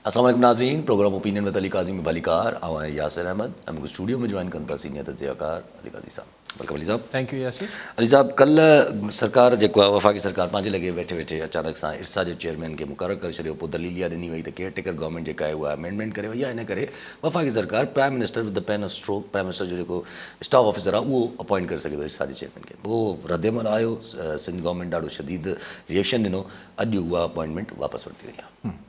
السلام علیکم ناظرین، پروگرام اوپینین وتھ علی قاضی میں علی کار آوائیں یاسر احمد ہم کو اسٹوڈیو میں جوائن کرتا سینئر تجزیہ کار علی قاضی صاحب. ویلکم علی صاحب. Thank you Yasir. علی صاحب، کل سرکار وفاقی سرکار پانچ لگے بیٹھے اچانک سا ارسا جو چیئرمین کے مقرر کر چھڑیو. پو دلیل یا ॾिनी वई त केयर टेकर गवर्नमेंट जेका आहे उहा अमेंडमेंट करे वई आहे. इन करे वफ़ाक़ी सरकार prime minister with the pain of stroke prime minister जो जेको स्टाफ ऑफिसर आहे उहो अपॉइंट करे सघे थो इर्सा जे चेयरमैन खे. पोइ रद्दमल आयो, सिंध गवर्नमेंट ॾाढो शदीद रिएक्शन ॾिनो. अॼु उहा अपॉइंटमेंट वापसि वरिती वई आहे.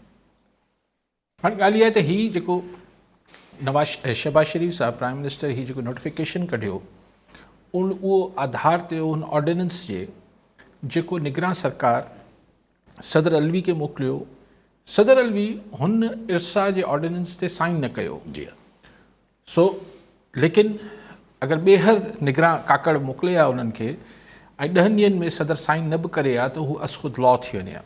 हाणे ॻाल्हि इहा आहे त हीउ जेको शहबाज शरीफ़ साहिबु प्राइम मिनिस्टर हीउ जेको नोटिफिकेशन कढियो उहो आधार ते उन ऑर्डिनेंस जे जेको निगरान सरकार सदर अलवी खे मोकिलियो, सदर अलवी हुन इर्सा जे ऑर्डिनेंस ते साइन न कयो. जी हा. सो लेकिन अगरि ॿीहर निगरान काकड़ मोकिले आहे उन्हनि खे ऐं 10 ॾींहंनि में सदर साइन न बि करे आहे त हू असख़ुद लॉ थी वञे.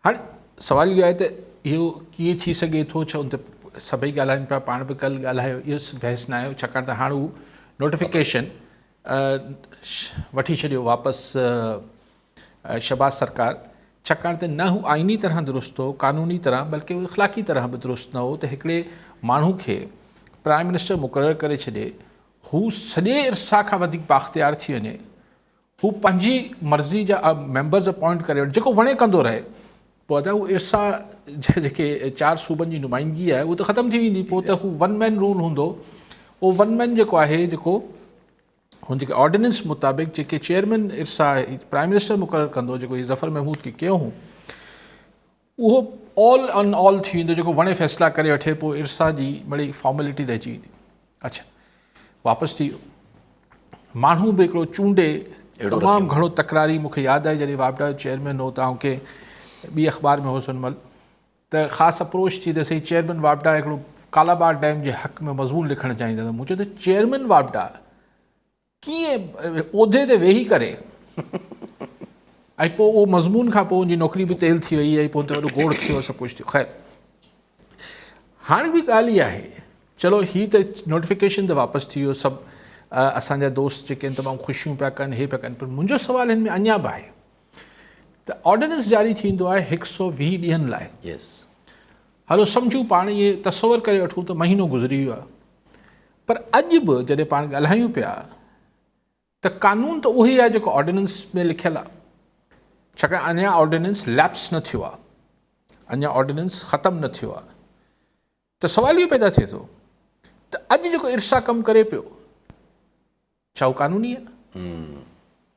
हाणे सवाल इहो आहे त इहो कीअं थी सघे थो. छो त सभई ॻाल्हाइनि पिया, पाण बि कल्ह ॻाल्हायो, इहो बहस न आयो छाकाणि त हाणे हू नोटिफिकेशन वठी छॾियो वापसि शहबाज सरकार, छाकाणि त न हू आइनी तरह दुरुस्त हो, कानूनी तरह, बल्कि उहो इख़लाक़ी तरह बि दुरुस्त न हो त हिकिड़े माण्हू खे प्राइम मिनिस्टर मुक़ररु करे छॾे, हू सॼे इर्सा खां वधीक बाख़्तियार थी वञे, हू पंहिंजी मर्ज़ी जा मेंबर्स अपॉइंट करे वठे, जेको वणे कंदो रहे. पोइ त हू इर्सा जेके 4 सूबनि जी नुमाइंदगी आहे उहा त ख़तमु थी वेंदी. पोइ त हू 1 मैन रूल हूंदो. उहो 1 मैन जेको आहे, जेको हुन जेके ऑर्डिनेंस मुताबिक़ जेके चेयरमैन इर्सा प्राइम मिनिस्टर मुक़ररु कंदो, जेको हीउ ज़फ़र महमूद खे कयो हूं, उहो ऑल ऑन ऑल थी वेंदो, जेको वणे फ़ैसिला करे वठे. पोइ इर्सा जी बड़ी फॉर्मेलिटी रहिजी वेंदी. अच्छा, वापसि थी वियो. माण्हू बि हिकिड़ो चूंडे तमामु घणो तकरारी. मूंखे यादि आहे जॾहिं वापडा जो चेयरमैन हो, तव्हां खे ॿी अख़बार में हुउसि हुन महिल, त ख़ासि अप्रोच थी त सही चेयरमैन वापडा हिकिड़ो कालाबाग डैम जे हक़ में मज़मून लिखणु चाहींदा त मूं चयो त चेयरमैन वापडा कीअं उहिदे ते वेही करे ऐं पोइ उहो मज़मून खां पोइ उनजी नौकिरी बि तेल थी वई, ऐं पोइ त वॾो गोड़ थियो, सभु कुझु थियो. ख़ैर, हाणे बि ॻाल्हि इहा आहे, चलो हीअ त नोटिफिकेशन त वापसि थी वियो, सभु असांजा दोस्त जेके आहिनि तमामु ख़ुशियूं पिया कनि, हे पिया कनि. पर मुंहिंजो सुवाल हिन में अञा बि आहे त ऑर्डिनेंस जारी थींदो आहे 120 ॾींहंनि लाइ. यस. हलो सम्झूं, पाण इहे तसवर करे वठूं त महीनो गुज़री वियो आहे. पर अॼु बि जॾहिं पाण ॻाल्हायूं पिया त कानून त उहो ई आहे जेको ऑर्डिनेंस में लिखियलु आहे, छाकाणि अञा ऑर्डिनेंस लैप्स न थियो आहे, अञा ऑर्डिनेंस ख़तमु न थियो आहे. त सुवाल इहो पैदा थिए थो त अॼु जेको इर्सा कमु करे पियो, छा उहो कानूनी आहे?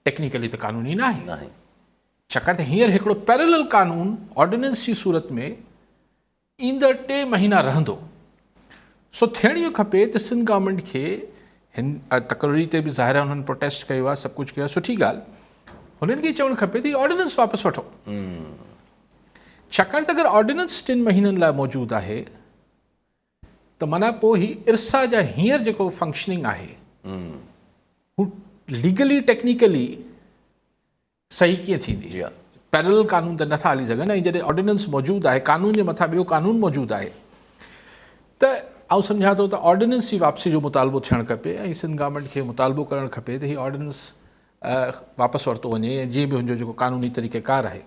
टेक्निकली त कानूनी न आहे, छाकाणि त हींअर हिकिड़ो पैरेलल कानून ऑर्डिनेंस जी सूरत में ईंदड़ 3 महीना रहंदो. सो थियण इहो खपे त सिंध गवर्नमेंट खे हिन तकरीरी ते बि ज़ाहिर आहे हुननि प्रोटेस्ट कयो आहे, सभु कुझु कयो आहे, सुठी ॻाल्हि. हुननि खे चवणु खपे त हीअ ऑर्डिनेंस वापसि वठो, छाकाणि त अगरि ऑर्डिनेंस 3 महीननि लाइ मौजूदु आहे त माना पोइ हीअ इर्सा जा हींअर जेको फंक्शनिंग आहे हू लीगली टेक्निकली सही कीअं थींदी. पैरेलल कानून त नथा हली सघनि. ऐं जॾहिं ऑर्डिनेंस मौजूदु आहे, कानून जे मथां ॿियो कानून मौजूदु आहे, त आउं सम्झां थो त ऑर्डिनेंस जी वापसी जो मुतालबो थियणु खपे ऐं सिंध गवर्नमेंट खे मुतालबो करणु खपे त हीअ ऑर्डिनेंस वापसि वरितो वञे, ऐं जीअं बि हुनजो जेको कानूनी तरीक़ेकार आहे.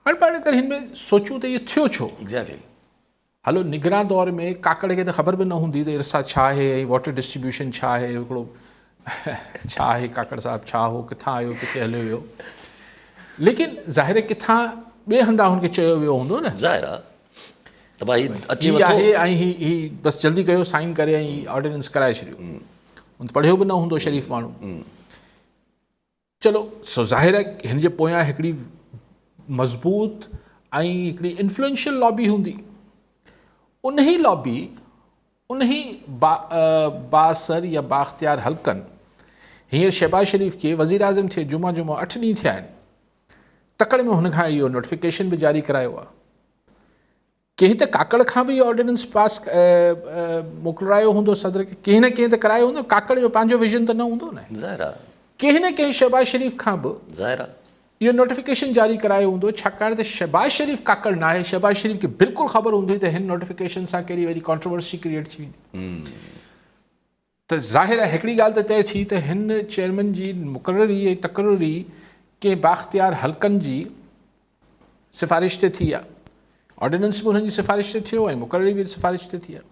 हाणे पाण करे हिन में सोचूं त इहो थियो छो. एग्ज़ैक्टली. हलो, निगरान दौर में काकड़ खे त ख़बर बि न हूंदी त इर्सा छा आहे ऐं वाटर डिस्ट्रीब्यूशन छा आहे, हिकिड़ो छा आहे काकड़ साहिबु, छा हो, किथां आयो, किथे हलियो वियो. लेकिन ज़ाहिर किथां ॿिए हंधा हुनखे चयो वियो हूंदो न, ज़ाहिर आहे त भाई अची हीअ आहे ऐं हीअ बसि जल्दी कयो, साइन करे ऐं ऑर्डिनेंस कराए छॾियो. हुन पढ़ियो बि न हूंदो शरीफ़ माण्हू. चलो, सो ज़ाहिर आहे हिन जे पोयां हिकिड़ी मज़बूत ऐं हिकिड़ी इन्फ्लुएंशियल लॉबी हूंदी. उन ई लॉबी, उन ई बाअसर या बाख़्तियार हल्कनि हींअर शहबाज शरीफ़ खे वज़ीर आज़म थे जुमा 8 ॾींहं थिया आहिनि, तकड़ि में हुन खां इहो नोटिफिकेशन बि जारी करायो आहे. कंहिं त काकड़ खां बि इहो ऑर्डिनेंस पास मोकिलायो हूंदो सदर खे, कंहिं न कंहिं त करायो हूंदो. काकड़ जो पंहिंजो विजन त न हूंदो न. ज़ाहिर आहे कंहिं न कंहिं शहबाज शरीफ़ खां बि ज़ाहिर आहे इहो नोटिफिकेशन जारी करायो हूंदो, छाकाणि त शहबाज शरीफ़ काकड़ न आहे. शहबाज शरीफ़ खे बिल्कुलु ख़बर हूंदी त हिन नोटिफिकेशन सां कहिड़ी वरी कॉन्ट्रोवर्सी क्रिएट थी वेंदी. त ज़ाहिर आहे हिकिड़ी ॻाल्हि त तइ थी त हिन चेयरमैन जी मुक़ररी ऐं तकरीरी कंहिं बाख़्तियार हल्कनि जी सिफ़ारिश ते थी आहे. ऑर्डिनेंस बि हुननि जी सिफ़ारिश ते थियो ऐं मुक़ररी बि सिफ़ारिश ते थी आहे।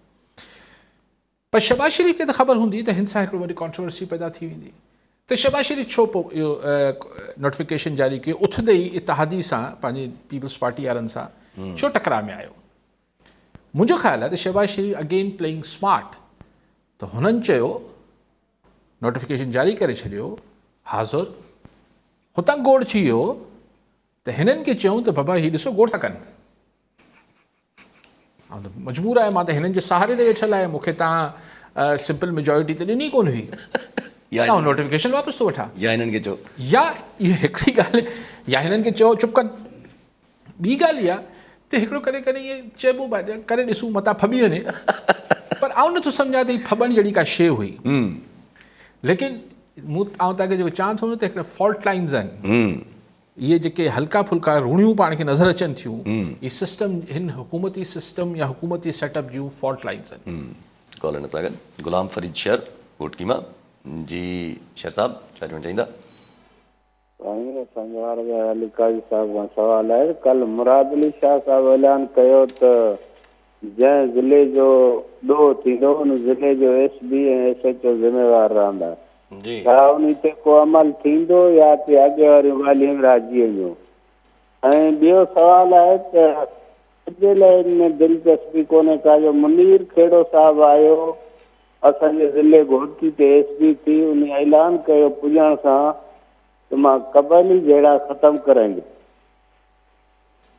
पर शहबाज शरीफ़ खे त ख़बर हूंदी त हिन सां हिकिड़ी वॾी कॉन्ट्रोवर्सी पैदा थी वेंदी, त शहबाज शरीफ़ छो पोइ इहो नोटिफिकेशन जारी कयो उथंदे ई इतिहादी सां पंहिंजी पीपल्स पार्टी वारनि सां छो टकराउ में आयो? मुंहिंजो ख़्यालु आहे त शहबाज शरीफ़ अगेन प्लेइंग स्मार्ट, त हुननि चयो नोटिफिकेशन जारी करे छॾियो, हाज़ुर हुतां गोड़ थी वियो, त हिननि खे चयूं त बाबा हीउ ॾिसो गोड़ था कनि, ऐं त मजबूर आहे, मां त हिननि जे सहारे ते वेठल आहे, मूंखे तव्हां सिंपल मेजॉरिटी त ॾिनी कोन हुई, ऐं नोटिफिकेशन वापसि थो वठां, या हिननि खे चओ, या इहा हिकिड़ी ॻाल्हि, या हिननि खे चओ चुप कनि। ॿी ॻाल्हि इहा त हिकिड़ो करे करे इहे चइबो करे ॾिसूं मथां फॿी वञे, पर आउं नथो सम्झां त हीअ फॿण जहिड़ी का शइ हुई, लेकिन आउं तव्हांखे जेको चवां थो न त हिकिड़े फॉल्ट लाइन्स आहिनि, इहे जेके हल्का फुल्का रूणियूं पाण खे नज़र अचनि थियूं, इहे सिस्टम हिन हुकूमती सिस्टम या हुकूमती सेटअप जूं फॉल्ट लाइन्स आहिनि। कॉल नथा कनि। गुलाम फरीद शेर कोटकीमा जी, शेर साहब छा चवणु चाहींदा? अली काज़ी साहब खां सवाल आहे। कल मुराद अली शाह साहब ऐलान कयो त जंहिं ज़िले जो ॾोह थींदो उन ज़िले जो SB ऐं SHO ज़िम्मेवार रहंदा, छा उन ते को अमल थींदो या ते अॻे वारियूं ॻाल्हियूं राज़ी वञो? ऐं ॿियो सवाल आहे त अॼु लाइ हिन दिलचस्पी कोन्हे का जो मुनीर खेड़ो साहब आयो असांजे ज़िले घोटी ते SB थी, उन ऐलान कयो पुॼण सां त मां कबाइली जहिड़ा ख़तमु कराईंदुसि,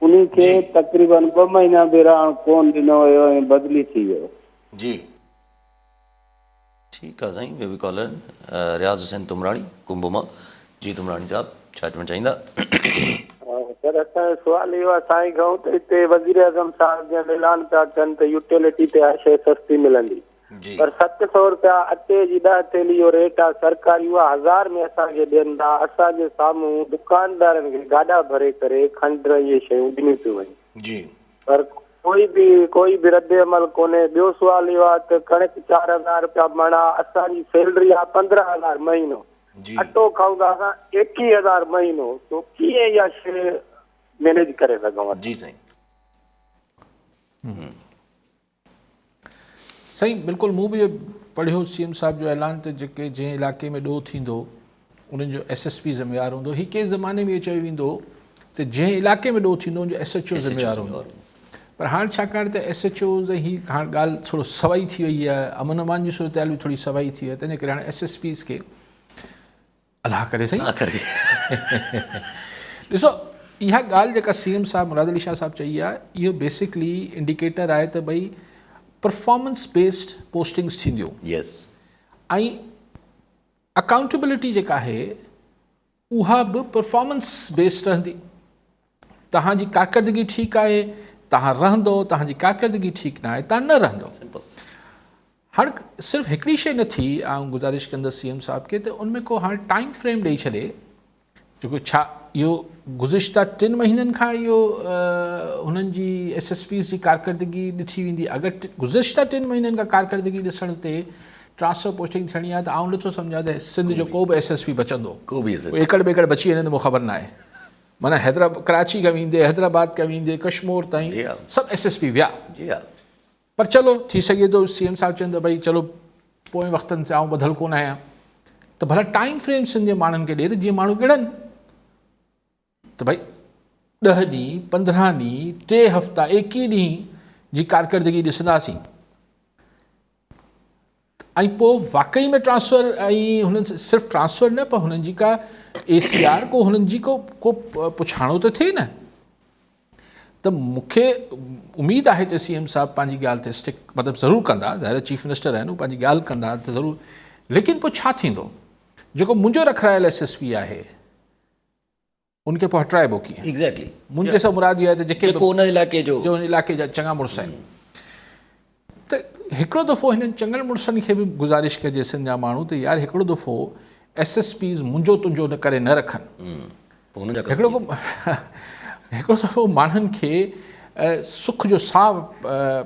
उन खे तक़रीबन 2 महीना बि रहण कोन ॾिनो हुयो ऐं बदिली थी वियो। जी ठीकु आहे साईं। ॿियो बि कॉलर रियाज़ हुसैन तुमराणी कुंभ मां। जी तुमराणी साहब छा चवणु चाहींदा? सर असांजो सुवाल इहो आहे साईं खां त हिते वज़ीर आज़म साहिब जन ऐलान पिया कनि त यूटिलिटी ते हर शइ सस्ती मिलंदी, पर 700 रुपया अटे जी 10 थैली जो रेट आहे सरकारी, उहा 1000 में असांखे ॾियनि था। असांजे साम्हूं दुकानदारनि खे गाॾा भरे करे खंड इहे शयूं ॾिनियूं थियूं वञनि जी, पर कोई बि रद्द अमल कोन्हे। ॿियो सुवाल इहो आहे त कणिक 4000 रुपया मणा, असांजी सैलरी आहे 15000 महीनो, अटो खाऊं था असां 21000 महीनो, तो कीअं इहा शइ मैनेज करे सघूं? जी साईं। साईं बिल्कुलु, मूं बि पढ़ियो CM साहिब जो ऐलान त जेके जंहिं इलाइक़े में ॾोह थींदो उन्हनि जो SSP ज़िम्मेवारु हूंदो। हीअ कंहिं ज़माने में चयो वेंदो त जंहिं इलाइक़े में ॾोह थींदो उनजो SHO ज़िम्मेवारु हूंदो, पर हाणे छाकाणि त SHOs ऐं हीअ हाणे ॻाल्हि थोरो सवाई थी वई आहे, अमन अमान जी सूरत हाल बि थोरी सवाई थी आहे, तंहिंजे करे हाणे SSPs खे अलाह करे साईं ॾिसो, इहा ॻाल्हि जेका CM साहिब मुराद अली शाह साहिब चई आहे, इहो बेसिकली इंडिकेटर आहे त भई परफॉर्मेंस बेस्ड पोस्टिंग्स थींदियूं, यस, ऐं अकाउंटेबिलिटी जेका आहे उहा बि परफॉर्मेंस बेस्ड रहंदी। तव्हांजी कारकर्दगी ठीकु आहे, तव्हां रहंदो, तव्हांजी कारकर्दगी ठीकु न आहे, तव्हां न रहंदो। हाणे सिर्फ़ु हिकिड़ी शइ न थी, ऐं गुज़ारिश कंदसि CM साहिब खे त उनमें को हाणे टाइम फ्रेम ॾेई छॾे, जेको छा इहो गुज़िश्ता 3 महीननि खां इहो हुननि जी SSPs जी कारकर्दगी ॾिठी वेंदी। अगरि गुज़िश्ता 3 महीननि खां कारकर्दगी ॾिसण ते ट्रांसफर पोस्टिंग थियणी आहे त आउं नथो सम्झां त सिंध जो को बि SSP बचंदो, को बि एकड़ बेकड़ बची वञे त मूंखे ख़बर न आहे। माना कराची खां वेंदे, हैदराबाद खां वेंदे, कश्मीर ताईं सभु SSP विया, पर चलो थी सघे थो CM साहिब चवनि त भई चलो पोइ वक़्तनि से आउं ॿधल कोन आहियां, त भला टाइम फ्रेम सिंध जे माण्हुनि खे ॾिए त जीअं माण्हू ॻणनि त भई 10 ॾींहं, 15 ॾींहं, 3 हफ़्ता, 21 ॾींहं जी कारकर्दगी ॾिसंदासीं, ऐं पोइ वाक़ई में ट्रांसफ़र, ऐं हुननि सिर्फ़ु ट्रांसफ़र न, पर हुननि जी का ACR को हुननि जी को पुछाणो त थिए न। त मूंखे उमेदु आहे त CM साहिब पंहिंजी ॻाल्हि ते स्टिक मतिलबु ज़रूरु कंदा, ज़ाहिर चीफ मिनिस्टर आहिनि, उहे पंहिंजी ॻाल्हि कंदा त ज़रूरु, लेकिन पोइ छा थींदो? जेको मुंहिंजो रखायल SSP आहे उनखे पोइ हटाइबो कीअं? एग्ज़ैक्टली, मुंहिंजे सां मुराद इहा आहे त जेके उन इलाइक़े जो उन इलाइक़े जा चङा मुड़ुस आहिनि, त हिकिड़ो दफ़ो हिननि चङनि मुड़ुसनि खे बि गुज़ारिश कजे सिंध जा माण्हू त यार हिकिड़ो दफ़ो SSPs मुंहिंजो तुंहिंजो न करे न रखनि, हिकिड़ो दफ़ो माण्हुनि खे सुख जो साह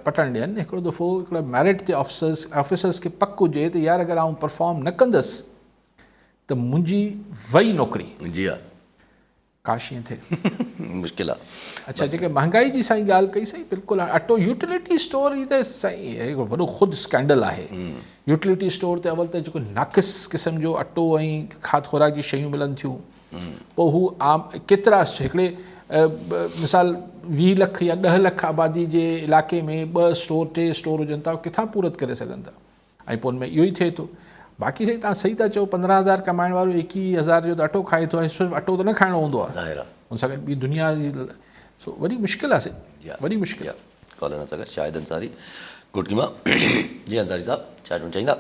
पटणु ॾियनि, हिकिड़ो दफ़ो हिकिड़ा मैरिट ते ऑफिसर्स खे पक हुजे त यार अगरि आउं परफॉर्म न कंदसि त मुंहिंजी वई नौकिरी। जी हा, काशी थे मुश्किल आहे। अच्छा जेके महांगाई जी साईं ॻाल्हि कई सही बिल्कुलु अटो यूटिलिटी स्टोर ई त साईं हिकिड़ो वॾो ख़ुदि स्कैंडल आहे। यूटिलिटी स्टोर ते अवल त जेको नाक़िस क़िस्म जो अटो ऐं खाद खुराक जी शयूं मिलनि थियूं, पोइ हू आम केतिरा हिकिड़े मिसाल 20 लख या 10 लख आबादी जे इलाइक़े में 2 स्टोर 3 स्टोर हुजनि था, किथां पूरत करे सघनि था, ऐं पोइ उनमें इहो ई थिए थो। बाक़ी साईं तव्हां सही था चओ 15,000 कमाइण वारो 21,000 जो त अटो खाए थो, ऐं सिर्फ़ु अटो त न खाइणो हूंदो आहे, ज़ाहिर आहे उन सां गॾु ॿी दुनिया जी वॾी मुश्किल आहे साईं, वॾी मुश्किल आहे। कॉलर सां गॾु शाहिद अंसारी गुटकीमा। जी अंसारी साहब छा चवणु चाहींदा?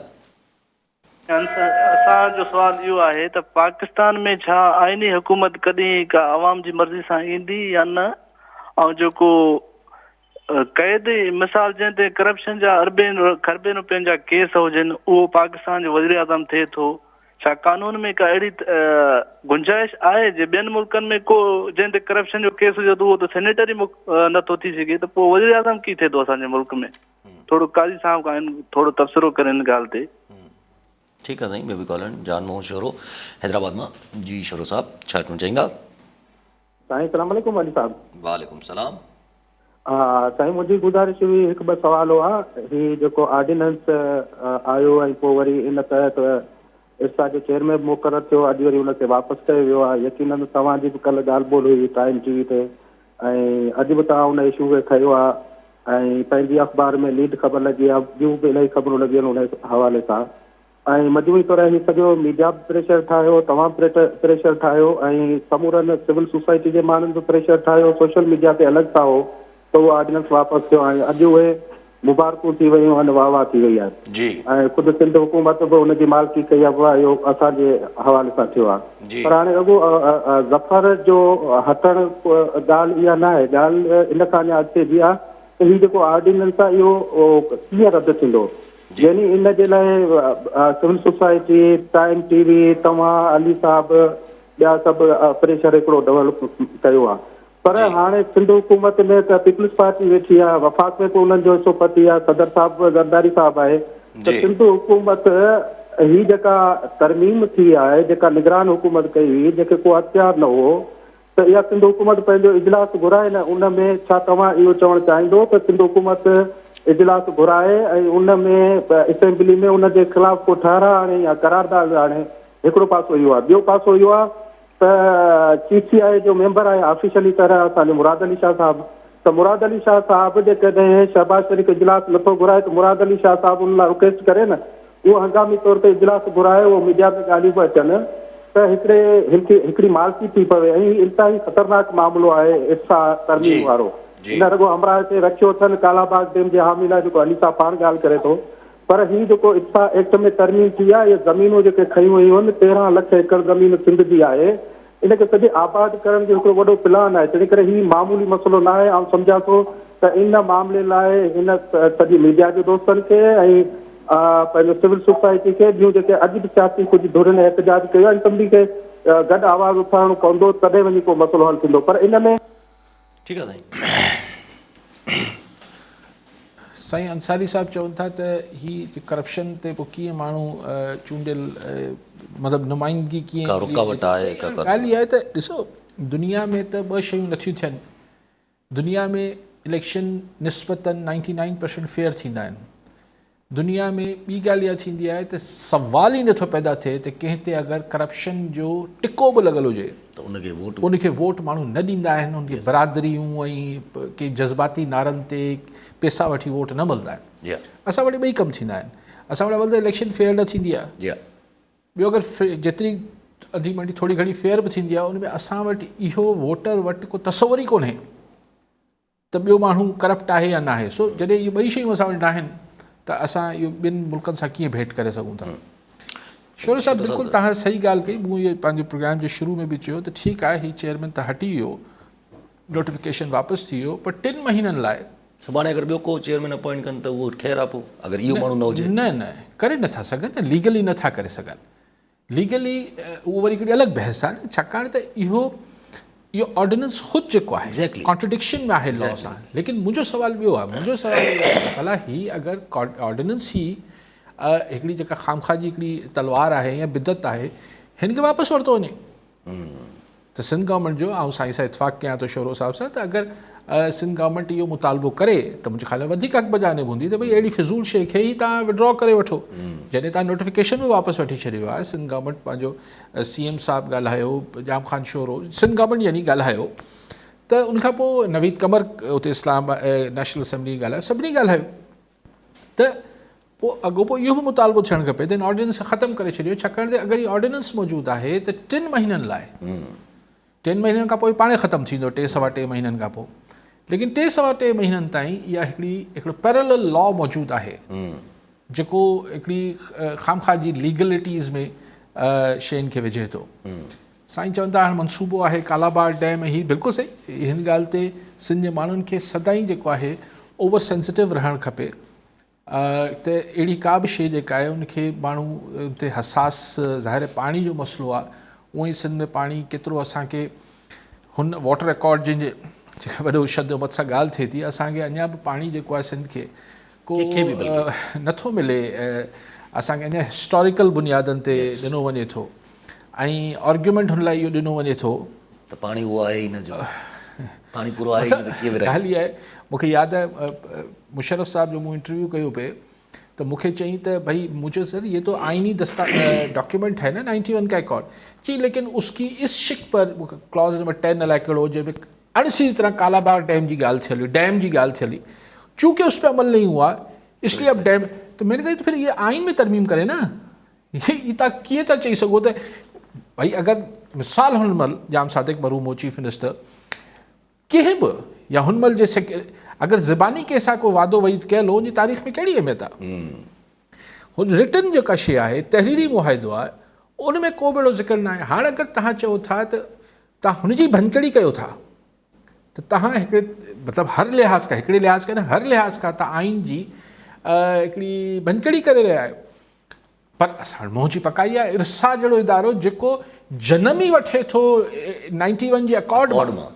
असांजो सुवाल इहो आहे त पाकिस्तान में छा आइनी हुकूमत कॾहिं का आवाम जी मर्ज़ी सां ईंदी या न, ऐं जेको क़ैद मिसाल जंहिं ते करप्शन जा खरबे रुपयनि जा केस हुजनि उहो पाकिस्तान जो वज़ीर आज़म थिए थो, छा कानून में का अहिड़ी गुंजाइश आहे जे ॿियनि मुल्कनि में को जंहिं ते करप्शन जो केस हुजे त उहो त सेनेटरी नथो थी सघे, त पोइ वज़ीर आज़म कीअं थिए थो असांजे मुल्क में? थोरो काज़ी साहब खां थोरो तबसरो कनि हिन ॻाल्हि ते। ठीकु आहे साईं। ॿियो बि कॉलर जान मोहन शोरो हैदराबाद मां। जी शोरो साहब छा चवणु चाहींदा? साईं अस्सलाम वालेकुम वाली साहब। वालेकुम सलाम। साईं मुंहिंजी गुज़ारिश हुई हिकु ॿ सुवाल हुआ। हीउ जेको ऑर्डिनेंस आयो ऐं पोइ वरी इन तहत इर्सा जो चेयरमैन मुक़ररु थियो, अॼु वरी हुनखे वापसि कयो वियो आहे। यकीनन तव्हांजी बि कल्ह ॻाल्हि ॿोल हुई टाइम TV ते, ऐं अॼु बि तव्हां हुन इशू खे खयो आहे, ऐं पंहिंजी अख़बार में लीड ख़बर लॻी आहे, ॿियूं बि इलाही ख़बरूं लॻियूं आहिनि हुन हवाले सां, ऐं मजमूई तौर हीउ सॼो मीडिया बि प्रेशर ठाहियो, तव्हां प्रेशर ठाहियो, ऐं समूरनि सिविल सोसाइटी जे माण्हुनि बि प्रेशर ठाहियो, सोशल मीडिया ते अलॻि सां हो त उहो ऑर्डिनेंस वापसि थियो, ऐं अॼु उहे मुबारकूं थी वियूं आहिनि, वाह वाह थी वई आहे जी। ऐं ख़ुदि सिंध हुकूमत बि हुनजी मालिकी कई आहे, इहो असांजे हवाले सां थियो आहे। पर हाणे अॻो ज़फ़र जो हटणु ॻाल्हि इहा न आहे, ॻाल्हि इन खां अञा अचे बि आहे त हीउ जेको ऑर्डिनेंस आहे इहो कीअं रद्द थींदो, यानी इन जे लाइ सिविल सोसाइटी, टाइम TV, तव्हां अली साहब, ॿिया सभु प्रेशर हिकिड़ो डेवलप कयो आहे। पर हाणे सिंध हुकूमत में त पीपल्स पार्टी वेठी आहे, वफ़ाक़ में पोइ उन्हनि जो हिसो पती आहे, सदर साहब ज़रदारी साहब आहे, त सिंध हुकूमत ही जेका तरमीम थी आहे, जेका निगरान हुकूमत कई हुई, जेके को हथियार न हो, त इहा सिंध हुकूमत पंहिंजो इजलास घुराए न, उन में छा तव्हां इहो चवणु चाहींदो त सिंध हुकूमत इजलास घुराए ऐं उन में असेंबली में उन जे ख़िलाफ़ को ठहरा आणे या करारदाद आणे? हिकिड़ो पासो इहो आहे। ॿियो पासो इहो आहे त CCI जो मेंबर आहे ऑफिशियली तरह असांजो मुराद अली शाह साहब, त मुराद अली शाह साहब जेकॾहिं शहबाज शरीफ़ इजलास नथो घुराए त मुराद अली शाह साहब उन लाइ रिक्वेस्ट करे न, उहो हंगामी तौर ते इजलास घुराए, उहो मीडिया में ॻाल्हियूं पिया अचनि त हिकिड़ी मालिकी थी पवे, ऐं इंतिहाई ख़तरनाक मामिलो आहे इर्सा तरमीम वारो। इन रुॻो अमरा ते रखियो अथनि कालाबाग डैम जे हामी लाइ, जेको अली साहब पाण ॻाल्हि करे थो, पर हीउ जेको इर्सा एक्ट में तरमीम थी आहे, इहे ज़मीनूं जेके खयूं वयूं आहिनि 13 लख एकड़ ज़मीन सिंध जी आहे, इनखे सॼे आबाद करण जो हिकिड़ो वॾो प्लान आहे, तंहिं करे हीउ मामूली मसइलो न आहे। ऐं सम्झां थो त इन मामले लाइ हिन सॼी मीडिया जे दोस्तनि खे ऐं पंहिंजो सिविल सोसाइटी खे, ॿियूं जेके अॼु बि सियासी कुझु धुरनि एहतजाज कयो आहे, सभिनी खे गॾु आवाज़ उथारणो पवंदो, तॾहिं वञी को मसइलो हल थींदो। पर इन में ठीकु आहे साईं। साईं अंसारी साहब चवनि था त ही करप्शन ते पोइ कीअं माण्हू चूंडियल मतिलबु नुमाइंदगी कीअं रुकावट आहे? ॻाल्हि इहा आहे त ॾिसो दुनिया में त 2 शयूं नथियूं थियनि। दुनिया में इलेक्शन निस्बतन 99% फेयर थींदा आहिनि। दुनिया में ॿी ॻाल्हि इहा थींदी आहे त सवाल ई नथो पैदा थिए त कंहिं ते अगरि करप्शन जो टिको बि लॻल हुजे त उनखे वोट माण्हू न ॾींदा आहिनि, उनखे बरादरियूं ऐं कंहिं जज़्बाती नारनि ते पैसा वठी वोट न मिलंदा आहिनि। असां वटि ॿई कमु थींदा आहिनि। असां वटि अवल त इलेक्शन फेयर न थींदी आहे, ॿियो अगरि जेतिरी अधी मंडी थोरी घणी फेयर बि थींदी आहे, उनमें असां वटि इहो वोटर वटि को तसवुर ई कोन्हे त ॿियो माण्हू करप्ट आहे या न आहे। सो जॾहिं इहे ॿई शयूं असां वटि न आहिनि त असां इहो ॿिनि मुल्कनि सां कीअं भेट करे सघूं था। शोर साहब बिल्कुलु तव्हां सही ॻाल्हि कई। मूं इहे पंहिंजे प्रोग्राम जे शुरू में बि चयो त ठीकु आहे हीउ चेयरमैन त हटी वियो, नोटिफिकेशन वापसि थी वियो, पर 3 महीननि लाइ सुभाणे अगरि ॿियो को चेयरमैन अपॉइंट कनि त उहो ख़ैरु आहे। पोइ अगरि इहो माण्हू न हुजे न करे नथा सघनि, लीगली नथा करे सघनि। लीगली उहो वरी हिकिड़ी अलॻि बहस आहे न, छाकाणि त इहो ऑर्डिनेंस ख़ुदि जेको आहे कॉन्ट्रडिक्शन में आहे लॉ सां। लेकिन मुंहिंजो सुवाल ॿियो आहे, मुंहिंजो सुवाल इहो आहे भला ही अगरि ऑर्डिनेंस ही हिकिड़ी जेका ख़ामखा जी हिकिड़ी तलवार आहे या बिदत आहे, हिन खे वापसि वरितो वञे। त सिंध गवर्नमेंट जो ऐं साईं सां इतफ़ाक़ कयां थो शोरो साहिब सां त अगरि सिंध गवर्नमेंट इहो मुतालबो करे त मुंहिंजे ख़्याल में वधीक अॻु बजानिब हूंदी त भई अहिड़ी फिज़ूल शइ खे ई तव्हां विड्रॉ करे वठो। जॾहिं तव्हां नोटिफिकेशन बि वापसि वठी छॾियो आहे, सिंध गवर्नमेंट पंहिंजो CM साहिबु ॻाल्हायो, जाम ख़ान शोरो, सिंध गवर्नमेंट यानी ॻाल्हायो, त उनखां पोइ नवीद कमर उते इस्लाम नेशनल असेंबली ॻाल्हायो, सभिनी ॻाल्हायो त पोइ अॻोपो इहो बि मुतालबो थियणु खपे त हिन ऑर्डिनेंस ख़तमु करे छॾियो, छाकाणि त अगरि इहा ऑर्डिनेंस मौजूदु आहे त 3 महीननि लाइ, 3 महीननि खां पोइ पाणे ख़तमु थींदो, 3-3.5 महीननि खां पोइ, लेकिन 3-3.5 महीननि ताईं इहा हिकिड़ो पैरेलल लॉ मौजूदु आहे जेको हिकिड़ी ख़ामख़ा जी लीगलिटीज़ में शयुनि खे विझे थो। साईं चवनि था हाणे मनसूबो आहे कालाबाग डैम, ही बिल्कुलु सही, हिन ॻाल्हि ते सिंध जे माण्हुनि खे सदाईं जेको आहे ओवर सेंसिटिव रहणु खपे त अहिड़ी का बि शइ जेका आहे उनखे माण्हू उते हसास, ज़ाहिर पाणी जो मसइलो आहे, उअं ई सिंध में पाणी केतिरो असांखे हुन वाटर रिकॉर्ड जंहिंजे जेका वॾो शब्द मत सां ॻाल्हि थिए थी, असांखे अञा बि पाणी जेको आहे सिंध खे को नथो मिले, असांखे अञा हिस्टोरिकल बुनियादनि ते ॾिनो वञे थो ऐं आर्ग्यूमेंट हुन लाइ इहो ॾिनो वञे थो त पाणी उहो आहे ई न जो पाणी पूरो आहे ई न, कीअं ॻाल्हि इहा आहे। मूंखे यादि आहे मुशर्रफ साहिब जो मूं इंटरव्यू कयो पिए त मूंखे चई त भाई मुझे सर ये तो आइनी डॉक्यूमेंट है ना 91 का अकॉर्ड जी, लेकिन उसकी इस शिक पर क्लॉज नंबर 10 अलाए कहिड़ो जंहिंमें अणसीधी तरह कालाबाग डैम जी ॻाल्हि थियल हुई, डैम जी ॻाल्हि थियल हुई, चूंकि उस पर अमल नहीं हुआ इसलिए अब डैम, तो मैंने कहा तो फिर ये आइन में तरमीम करे ना, ये तव्हां कीअं था चई सघो त भाई अगरि मिसाल हुनमल जाम सादिक मरहूम हो चीफ मिनिस्टर, कंहिं बि या हुनमल जे अगरि ज़बानी कंहिं सां को वादो वईद कयल हो, उनजी तारीख़ में कहिड़ी अहमियत आहे? हुन रिटन जेका शइ आहे, तहरीरी मुआहिदो आहे, उन में को बि अहिड़ो ज़िक्र न आहे। हाणे अगरि तव्हां चओ था त तव्हां हुनजी भंजकड़ी कयो था त तव्हां हिकिड़े मतिलबु हर लिहाज़ खां, हिकिड़े लिहाज़ खां न हर लिहाज़ खां तव्हां आइन जी हिकिड़ी भंजकड़ी करे रहिया आहियो। पर असां मुंहुं जी पकाई आहे, इरसा जहिड़ो इदारो जेको जनम ई वठे थो 91 जे अकॉर्ड मां,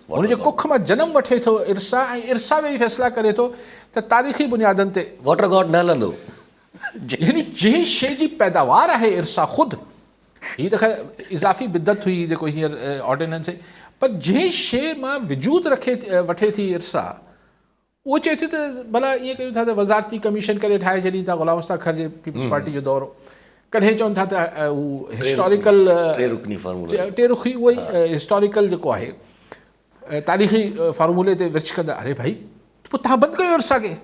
हुनजे कुख मां जनम वठे थो इरसा, ऐं इरसा वेही फ़ैसिला करे थो त तारीख़ी बुनियादनि ते वाटर गॉड न हलंदो, यानी जंहिं शइ जी पैदावार आहे इरसा ख़ुदि, हीअ त ख़ैर इज़ाफ़ी बिदत हुई जेको हींअर ऑर्डिनेंस आहे, पर जंहिं शइ मां वजूद वठे थी इरसा, उहो चए थी त भला ईअं कयूं था त वज़ारती कमीशन करे ठाहे छॾी था, ग़ुलाम मुस्तफ़ा खर जे पीपल्स पार्टी जो दौरो, कॾहिं चवनि था त हू हिस्टोरिकल टे रुखी उहो ई हिस्टोरिकल जेको आहे तारीख़ी फार्मूले ते विर्छ कंदा। अरे भाई पोइ तव्हां बंदि कयो इरसा खे।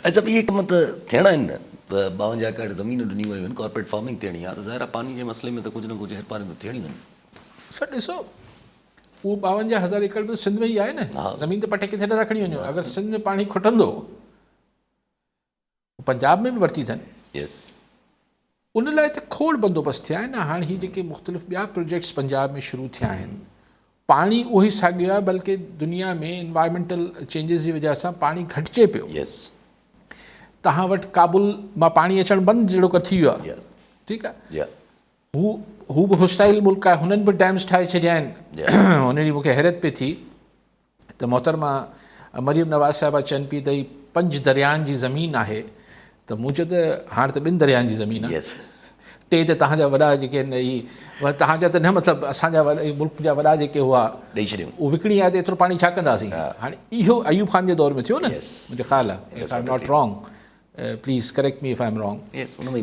अच्छा, इहे कम त थियणा आहिनि न, 52 एकड़ ज़मीन ॾिनी वियूं आहिनि, कॉर्पोरेट फार्मिंग थियणी आहे, त ज़ाहिर आहे पानी जे मसइले में त कुझु न कुझु हेरपारियूं त थियणियूं आहिनि। सर ॾिसो, उहो 52,000 एकड़ बि सिंध में ई आहे न, ज़मीन ते पटे किथे नथा खणी वञो। अगरि सिंध में पाणी खुटंदो, पंजाब में बि वरिती अथनि, उन लाइ त खोड़ बंदोबस्त थिया आहिनि। हाणे हीअ जेके मुख़्तलिफ़ ॿिया प्रोजेक्ट्स पंजाब में शुरू थिया आहिनि, पाणी उहो ई साॻियो आहे, बल्कि दुनिया में इन्वायरमेंटल चेंजिस जी वजह सां पाणी घटिजे पियो। तव्हां वटि काबुल मां पाणी अचणु बंदि जहिड़ो थी वियो आहे, ठीकु आहे, हू बि होस्टाइल मुल्क आहे, हुननि बि डैम्स ठाहे छॾिया आहिनि। हुन ॾींहुं मूंखे हैरत पई थी त मोहतरमा मरियम नवाज़ साहिबा चवनि पई त ही 5 दरियानि जी ज़मीन आहे, त मूं चयो त हाणे त 2 दरियानि जी ज़मीन आहे, 3 त तव्हांजा वॾा जेके आहिनि, ही तव्हांजा त न, मतिलबु असांजा मुल्क जा वॾा जेके हुआ ॾेई छॾियूं, उहो विकिणी आहे त एतिरो पाणी छा कंदासीं। हाणे इहो अयूब ख़ान जे दौर में थियो न, मुंहिंजो ख़्यालु आहे, if I am not wrong, please correct me if I am wrong,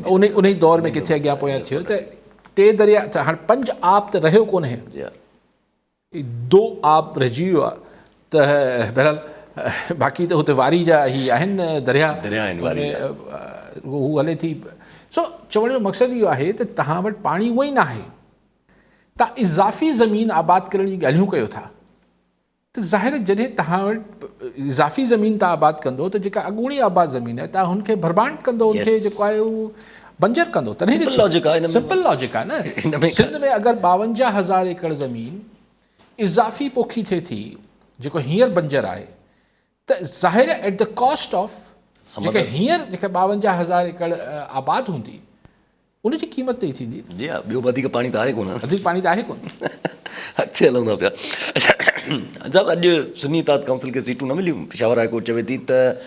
उन ई दौर में किथे अॻियां पोयां थियो त 3 दरिया, त हाणे 5 आब त रहियो कोन्हे, 2 आब रहिजी वियो आहे, त बहरहाल बाक़ी त हुते वारी जा ही आहिनि दरिया, हू हले थी। सो चवण जो मक़सदु इहो आहे त तव्हां वटि पाणी उहो ई न आहे, तव्हां इज़ाफ़ी ज़मीन आबाद करण जी ॻाल्हियूं कयो था, त ज़ाहिर जॾहिं तव्हां वटि इज़ाफ़ी ज़मीन तव्हां आबाद कंदो त जेका अॻूणी आबाद ज़मीन आहे तव्हां हुनखे भरभांट कंदो, हुनखे जेको आहे उहो बंजर कंदो। तॾहिं सिंपल लॉजिक आहे न। सिंध में अगरि 52,000 एकड़ ज़मीन इज़ाफ़ी पोखी थिए थी, जेको हींअर बंजर आहे, त ज़ाहिर एट द कॉस्ट ऑफ जेके हींअर जेके 52,000 एकड़ आबाद हूंदी, उनजी क़ीमत ते ई थींदी। जी हा, ॿियो वधीक पाणी त आहे कोन, वधीक पाणी त आहे कोन, अॻिते हलूं था पिया। जब अॼु सुन्नी इत्तेहाद काउंसिल खे सीटूं न मिलियूं, पेशावर हाई कोर्ट चवे थी त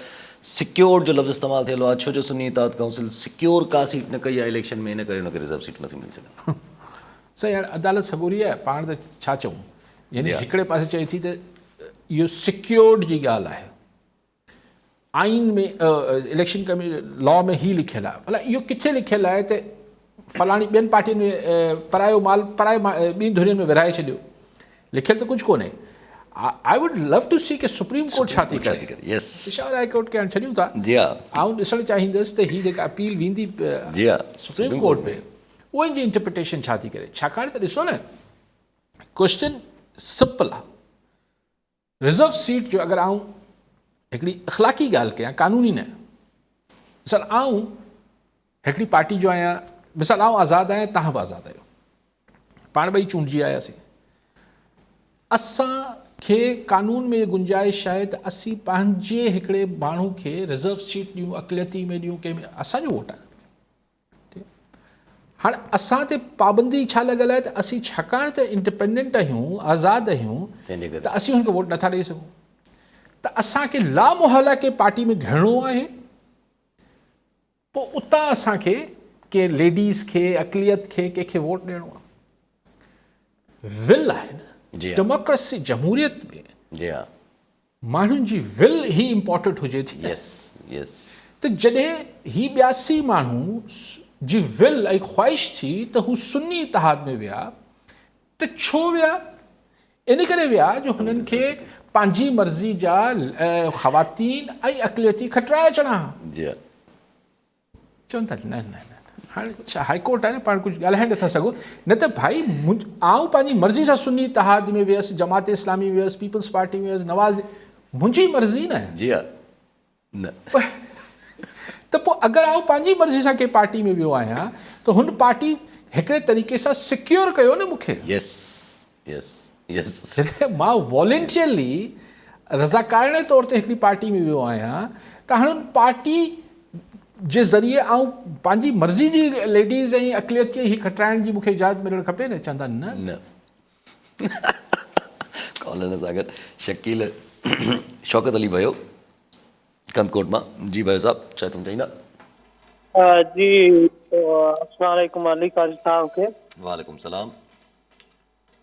सिक्योर जो लफ़्ज़ इस्तेमालु थियल आहे, छो जो सुन्नी इत्तेहाद काउंसिल सिक्योर का सीट न कई आहे इलेक्शन में, इन करे हुनखे रिज़र्व सीट नथी मिली सघनि। साईं हाणे अदालत सॻोरी आहे पाण त छा चऊं, यानी हिकिड़े पासे चए थी त इहो सिक्योर्ड जी ॻाल्हि आहे, आइन में इलेक्शन लॉ में ही लिखियलु आहे, भला इहो किथे लिखियलु आहे त फलाणी ॿियनि पार्टियुनि में परायो माल ॿी धुरियुनि में विराए छॾियो, लिखियलु त कुझु कोन्हे। I would love to see कि सुप्रीम कोर्ट छा थी करे, पेशावर हाई कोर्ट खे हाणे छॾियूं था, आउं ॾिसणु चाहींदुसि त हीअ जेका अपील वेंदी सुप्रीम कोर्ट में उन जी इंटरप्रिटेशन छा थी करे, छाकाणि त ॾिसो न क्वेश्चन सिंपल आहे, रिज़र्व सीट जो अगरि आउं हिकिड़ी अख़लाक़ी ॻाल्हि कयां, कानूनी न, मिसाल आउं हिकिड़ी पार्टी जो आहियां, मिसाल आउं आज़ादु आहियां, तव्हां बि आज़ादु आहियो, पाण ॿई चूंडिजी आयासीं, असांखे कानून में गुंजाइश आहे त असीं पंहिंजे हिकिड़े माण्हू खे रिज़र्व सीट ॾियूं, अक़लियती में ॾियूं, कंहिंमें असांजो वोट आहे। हाणे असां ते पाबंदी छा लॻल आहे त असीं छाकाणि त इंडिपेंडेंट आहियूं, आज़ादु आहियूं, त असीं हुनखे वोट नथा ॾेई सघूं, त असांखे लामुहला के पार्टी में घिरणो आहे, पोइ उतां असांखे के लेडीज़ खे, अक़लियत खे, कंहिंखे वोट ॾियणो आहे। विल आहे न, डेमोक्रेसी जमहूरियत में माण्हुनि जी विल ही इम्पोर्टेंट हुजे थी, त जॾहिं ही 82 माण्हू जी विल ऐं ख़्वाहिश थी त हू सुन्नी इतिहाद में विया, त छो विया, इन करे विया जो हुननि खे पंहिंजी मर्ज़ी जा ख़वातीन ऐं अक़लियती खटराए अचणा, चवनि था न न न हाणे छा हाई कोर्ट आहे न, पाण कुझु ॻाल्हाए नथा सघूं, न त भाई आउं पंहिंजी मर्ज़ी सां सुन्नी इतिहाद में वियसि, जमात इस्लामी में वियसि, पीपल्स पार्टी में वियसि, नवाज़, मुंहिंजी मर्ज़ी न, त पोइ अगरि आउं पंहिंजी मर्ज़ी सां कंहिं पार्टी में वियो आहियां त हुन पार्टी हिकिड़े तरीक़े सां सिक्योर कयो न मूंखे, मां वॉलेंटियरली रज़ाकारणे तौर ते हिकिड़ी पार्टी में वियो आहियां, त हाणे हुन पार्टी जे ज़रिए आउं पंहिंजी मर्ज़ी जी लेडीज़ ऐं अक़लियत खे ही खटाइण जी मूंखे इजाज़त मिलणु खपे न, चवंदा न कॉलन सां गॾु शकील शौकत अली भयो कंदकोट मां, जी भयो साहब छा चवणु चाहींदा? जी अस्सलाम वालेकुम अली काज़ी साहब खे। वालेकुम सलाम।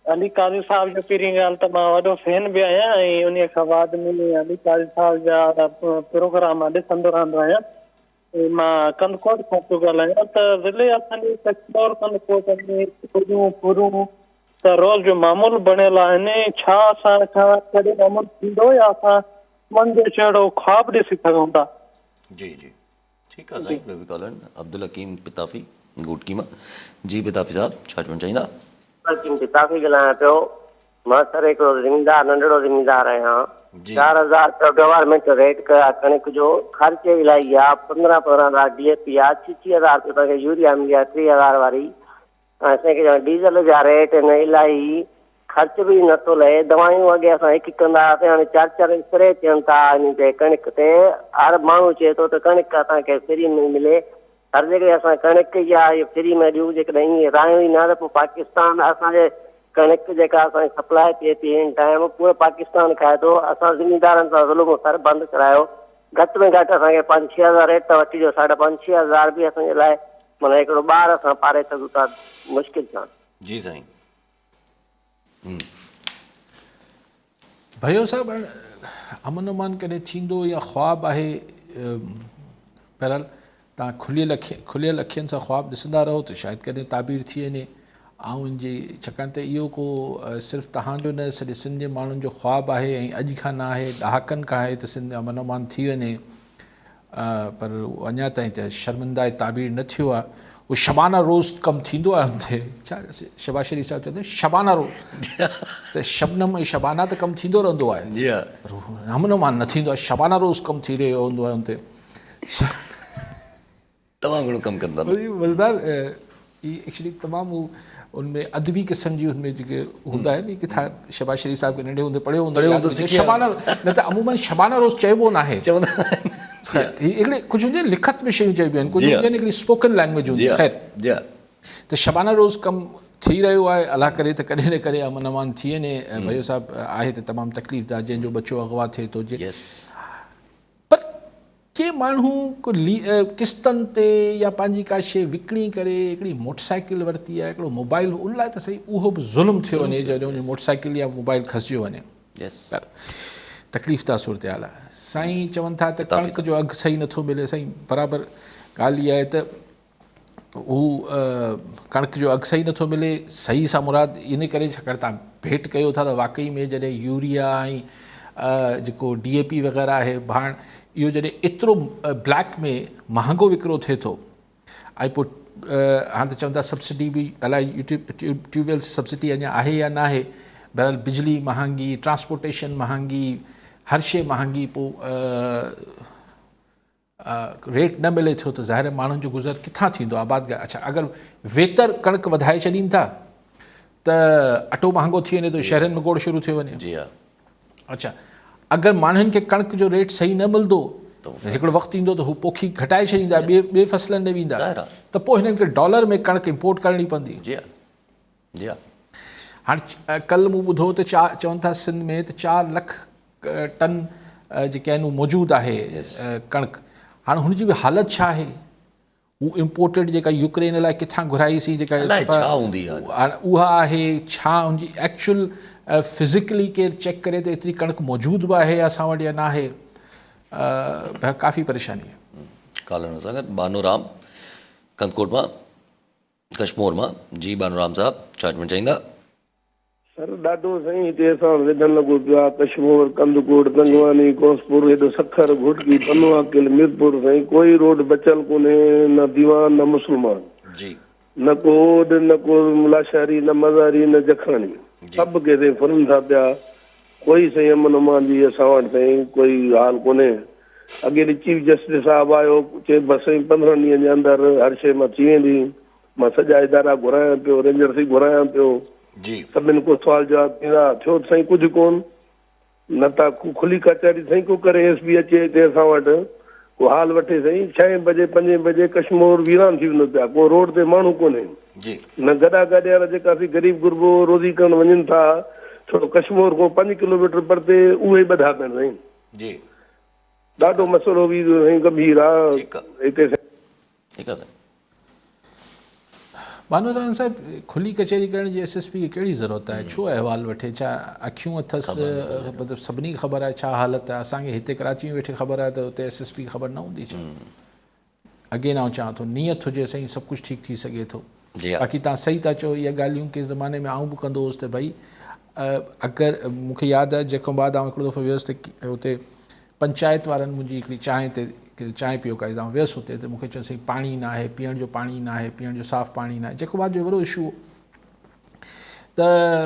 अली काज़ी साहब जो पहिरीं ॻाल्हि त मां वॾो फैन बि आहियां ऐं उन खां बाद में अली काज़ी साहब जा प्रोग्राम ॾिसंदो रहंदो आहियां। मां कंदकोट खां थो ॻाल्हायां त ज़िले असांजे कचौर कंदकोट में पूरूं त रोज़ जो मामूल बणियल आहिनि, छा असां खां कॾहिं मामूल थींदो या असां मन जो चहिरो ख़्वाब ॾिसी सघूं था? जी ठीकु आहे साईं, ॿियो बि कॉलन अब्दुल हकीम पिताफ़ी गुटकी मां, जी पिताफ़ी साहब छा चवणु चाहींदा? हकीम पिताफ़ी ॻाल्हायां पियो। मां सर हिकिड़ो ज़मीनदार, नंढड़ो ज़मीनदार आहियां। 4000 रुपया गवर्नमेंट रेट कया कणिक जो, ख़र्च इलाही आहे, 15 DAP आहे, 36,000 रुपया तव्हांखे यूरिया मिली आहे 3000 वारी, असांखे डीज़ल जा रेट आहिनि इलाही, ख़र्च बि नथो लहे, दवायूं अॻे असां हिकु कंदा हुआसीं, हाणे 4 स्प्रे थियनि था इन ते कणिक ते, हर माण्हू चए थो त कणिक असांखे फ्री में मिले, हर जॻह असां कणिक या फ्री में ॾियूं, जेकॾहिं ईअं रायूं ई न त पोइ पाकिस्तान असांजे कणिक जेका असांखे सप्लाई थिए थी हिन टाइम पूरो पाकिस्तान खाए थो। असां ज़मीनदारनि सां ज़ुल्म सर बंदि करायो, घटि में घटि असांखे 5-6 रेट त वठी ॾियो, 5,500 बि असांजे लाइ माना हिकिड़ो ॿार असां पारे सघूं था मुश्किल सां। जी साईं। भयो साहब अमन अमान कॾहिं थींदो या ख़्वाब आहे, बहरहाल तव्हां खुलियल अखियुनि सां ख़्वाब ॾिसंदा रहो त शायदि कॾहिं ताबीर थी वञे, ऐं इनजी छाकाणि त इहो को सिर्फ़ु तव्हांजो न सॼे सिंध जे माण्हुनि जो ख़्वाब आहे ऐं अॼु खां न आहे, ॾहाकनि खां आहे त सिंध अमन अमान थी वञे, पर अञा ताईं त शर्मिंदा ताबीर न थियो आहे। उहो शबाना रोज़ कमु थींदो आहे हुते, छा शहबाज शरीफ़ साहिबु चवंदा आहिनि शबाना रोज़, त शबनम ऐं शबाना त कमु थींदो रहंदो आहे, अमन अमान न थींदो आहे, शबाना रोज़ कमु थी रहियो हूंदो आहे हुते, तमामु घणो कमु कंदा मज़ेदार। एक्चुअली तमामु उनमें अदबी क़िस्म जी उनमें जेके हूंदा आहिनि, किताब शहबाज शरीफ़ साहिब खे नंढे हूंदे पढ़ियो हूंदो, शबाना न त अमूमन शबाना रोज़ चइबो न आहे, हिकिड़े कुझु हूंदी लिखत में शयूं चइबियूं आहिनि, कुझु हूंदी आहिनि हिकिड़ी स्पोकन लैंग्वेज हूंदी आहे, ख़ैर त शबाना रोज़ कमु थी रहियो आहे, अलाह करे त कॾहिं न कॾहिं अमन अमान थी वञे। भयो साहिबु आहे त तमामु तकलीफ़ आहे, जंहिंजो बच्चो अगवा थिए थो, पर के माण्हू को किस्तनि ते या पंहिंजी का शइ विकिणी करे हिकिड़ी मोटरसाइकिल वरिती आहे, हिकिड़ो मोबाइल, उन लाइ त सही उहो बि ज़ुल्म थियो वञे जॾहिं उन मोटरसाइकिल या मोबाइल खसियो वञे। तकलीफ़ सूरत हाल आहे। साईं चवनि था त कणिक जो अघु सही नथो मिले। साईं बराबरि ॻाल्हि इहा आहे त हू कणिक जो अघु सही नथो मिले। सही सां मुराद इन करे छाकाणि तव्हां भेट कयो था त वाक़ई में जॾहिं यूरिया ऐं जेको DAP वग़ैरह आहे भाण, इहो जॾहिं एतिरो ब्लैक में महांगो विकिरो थिए थो, ऐं पोइ हाणे त चवनि था सब्सिडी बि अलाए ट्यूबवेल सब्सिडी अञा आहे या न आहे। बहरहाल बिजली महांगी, ट्रांसपोर्टेशन महांगी, हर शइ महांगी, पोइ रेट न मिले थो त ज़ाहिर माण्हुनि जो गुज़र किथां थींदो आबाद। अच्छा, अगरि वेतर कणिक वधाए छॾीनि था त अटो महांगो थी वञे थो, शहरनि में गोड़ शुरू थी वञे। जी हा। अच्छा, अगरि माण्हुनि खे कणिक जो रेट सही न मिलंदो त हिकिड़ो वक़्तु ईंदो त हू पोखी घटाए छॾींदा, ॿिए फसलनि ॾे वेंदा, त पोइ हिननि खे डॉलर में कणिक इम्पोर्ट करणी पवंदी। जी हा, जी हा। हाणे कल्ह मूं ॿुधो त चवनि था सिंध में त 4 लख टन जेके आहिनि उहो मौजूदु आहे कणिक। हाणे हुनजी बि हालति छा आहे? हू इम्पोर्टेड जेका यूक्रेन लाइ किथां घुराईसीं, जेका हाणे उहा आहे छा? हुनजी एक्चुअल फिज़िकली केरु चेक करे त एतिरी कणिक मौजूदु बि आहे असां वटि या न आहे? काफ़ी परेशानी आहे। कॉलर सां गॾु बानूराम कंदकोट मां, कश्मीर मां। जी बानूराम साहब, छा चवणु चाहींदा? सर ॾाढो साईं हिते असां विधन लॻो पियो आहे। कश्मीर, कंदकोट, गंगवानी, कोसपुर, हेॾो सखर, घोटकी, पनवा, किल, मीरपुर, साईं कोई रोड बचियल कोन्हे, न दीवान न मुस्लमान, न को ओड, न को मुलाशारी, न मज़ारी, न जखानी, सभु के फुरनि था पिया। कोई साईं अमन अमान जी असां वटि साईं कोई हाल कोन्हे। अॻे चीफ जस्टिस साहिबु आयो, चए बसि साईं 15 ॾींहंनि जे अंदरि हर शइ मां थी वेंदी। मां सॼा इदारा घुरायां पियो, रेंजर साईं घुरायां पियो, सभिनि को सुवाल जवाब थींदा, थियो साईं कुझु कोन। न त खुली कचहरी साईं को करे SB अचे हिते असां वटि को हाल वठे साईं। 6 बजे 5 बजे कश्मीर वीरान थी वेंदो पिया, को रोड ते माण्हू कोन्हे, न गॾा गॾे वारा जेका गरीब गुरबो रोज़ी करणु वञनि था, थोरो कश्मीर खां 5 किलोमीटर परते उहे ई ॿधा पिया साईं। ॾाढो मसइलो बि साईं गंभीर आहे हिते। बानूराम साहिब, खुली कचहरी करण जी SSP खे कहिड़ी ज़रूरत आहे? छो अहवाल वठे? छा अखियूं अथसि? मतिलबु सभिनी खे ख़बर आहे छा हालत आहे? असांखे हिते कराची में वेठे ख़बर आहे त हुते SSP खे ख़बर न हूंदी छा? अॻे न चवां थो, नियत हुजे साईं सभु कुझु ठीकु थी सघे थो। बाक़ी तव्हां सही था चओ, इहा ॻाल्हियूं कंहिं ज़माने में आऊं बि कंदो हुउसि त भई अगरि मूंखे यादि आहे जेको बाद आउं हिकिड़ो दफ़ो वियुसि त हुते पंचायत वारनि मुंहिंजी हिकिड़ी चांहि पियो काई, तव्हां वियुसि हुते त मूंखे चयो साईं पाणी न आहे, पीअण जो पाणी न आहे, पीअण जो साफ़ु पाणी न आहे। जेको बाद जो वॾो इशू त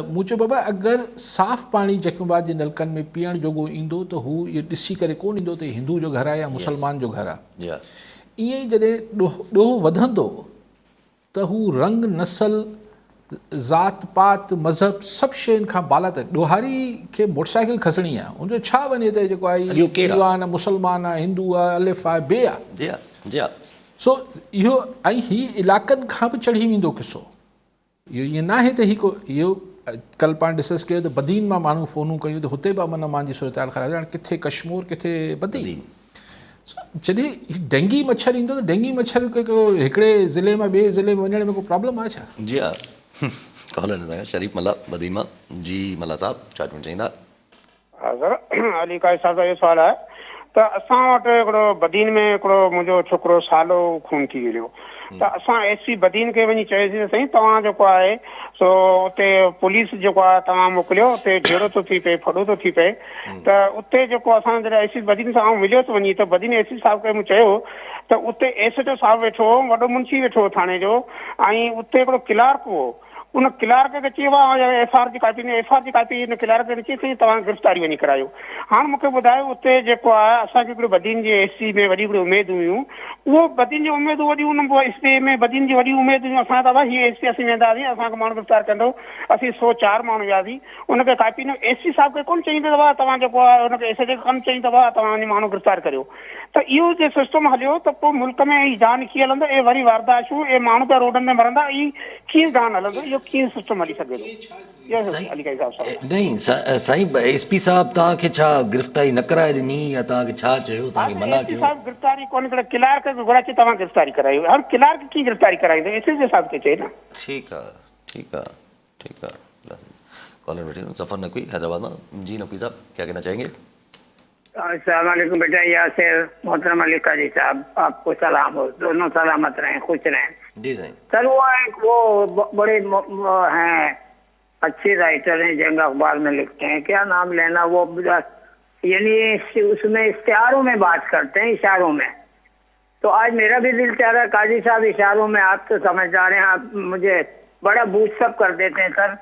मूं चयो बाबा अगरि साफ़ु पाणी जेको बाद जे नलकनि में पीअण जोॻो ईंदो त हू इहो ॾिसी करे कोन ईंदो त हिंदू जो घरु आहे या मुसलमान जो घरु आहे। ईअं ई जॾहिं ॾोहो वधंदो त हू रंग, नसल, ज़ात पात, मज़हब सभु शयुनि खां बाला त ॾोहारी खे मोटरसाइकिल खसणी आहे, हुनजो छा वञे त जेको आहे दीवान आहे, मुसलमान आहे, हिंदू आहे, अलिफ आहे, बे आहे। सो इहो ऐं हीअ इलाइक़नि खां बि चढ़ी वेंदो किसो। इहो ईअं न आहे त इहो कल्ह पाण डिस्कस कयो त बदीन मां माण्हू फ़ोनूं कयूं त हुते बि अमन अमान जी सूरत हाल ख़राबु आहे। हाणे किथे कश्मीर, किथे बदीन। जॾहिं डेंगी मच्छर ईंदो त डेंगी मच्छर हिकिड़े ज़िले मां ॿिए ज़िले में वञण में को प्रॉब्लम आहे छा? जी हा। कॉलर शरीफ़ मला बदीमा। जी मला साहब, छा चवणु चाहींदा? हा सर, अली काई साहब जो सवाल आहे त असां वटि हिकिड़ो बदीन में हिकिड़ो मुंहिंजो छोकिरो सालो खून थी वियो त असां SC बदीन खे वञी चयोसीं साईं तव्हां जेको आहे सो उते पुलिस जेको आहे तव्हां मोकिलियो, उते झेड़ो थो थी पए, फॾो थो थी पए। त उते जेको असां जॾहिं SC बदीन सां मिलियो थो वञी त बदीन SC साहिब खे मूं चयो त उते SHO साहिबु वेठो, वॾो मुंशी वेठो थाणे जो, ऐं उते हिकिड़ो क्लार्क हो, उन क्लार्क खे चयो आहे FR जी कापी ने FR जी कापी हिन क्लार्क खे ॾिसी साईं तव्हां गिरफ़्तारी वञी करायो। हाणे मूंखे ॿुधायो उते जेको आहे असांखे हिकिड़ो बदीन जे SC में वॾी वॾी उमेदूं हुयूं, उहो बदीन जी उमेदूं वॾियूं उन SC में बदीन जी वॾी उमेदूं हुयूं। असां त हीअ SC असीं वेंदासीं, असांखे माण्हू गिरफ़्तार कंदो। असीं 104 माण्हू वियासीं, उनखे कापी न SC साहिब खे कोन चई अथव तव्हां जेको आहे हुनखे SHO खे कोन चई अथव तव्हां वञी माण्हू गिरफ़्तार करियो। त इहो जे सिस्टम हलियो त पोइ मुल्क में ई जान कीअं हलंदो? ऐं वरी वारदातूं, ऐं माण्हू पिया रोडनि में मरंदा, ई कीअं जान हलंदो? इहो जो कीअं सिस्टम हली सघे थो अली काई साहब नहीं साईं SP साहब तव्हांखे छा गिरफ़्तारी न कराए ॾिनी या तव्हांखे छा चयो, तव्हांखे मना कयो? साहब गिरफ़्तारी कोन करे, क्लार्क खे घुराए तव्हां गिरफ़्तारी करायो, हर क्लार्क कीअं गिरफ़्तारी कराईंदो, एस जे साहब खे चए न। ठीक है कॉलर बैठे सफ़र नकवी हैदराबाद में। जी नकवी साहब क्या कहना चाहेंगे? अस्सलाम वालेकुम बेटा यासिर, मोहतरम अली काजी साहब, आपको सलाम हो, दोनों सलामत रहें, खुश रहें। जी सही। सर वो बड़े हैं, अच्छे राइटर हैं, जंग अखबार में लिखते हैं, क्या नाम लेना, वो यानी उसमें इश्तिहारों में बात करते हैं, इशारों में। तो आज मेरा भी दिल चाह रहा है काजी साहब इशारों में, आप तो समझदार हैं, आप मुझे बड़ा बूस्टअप कर देते हैं सर।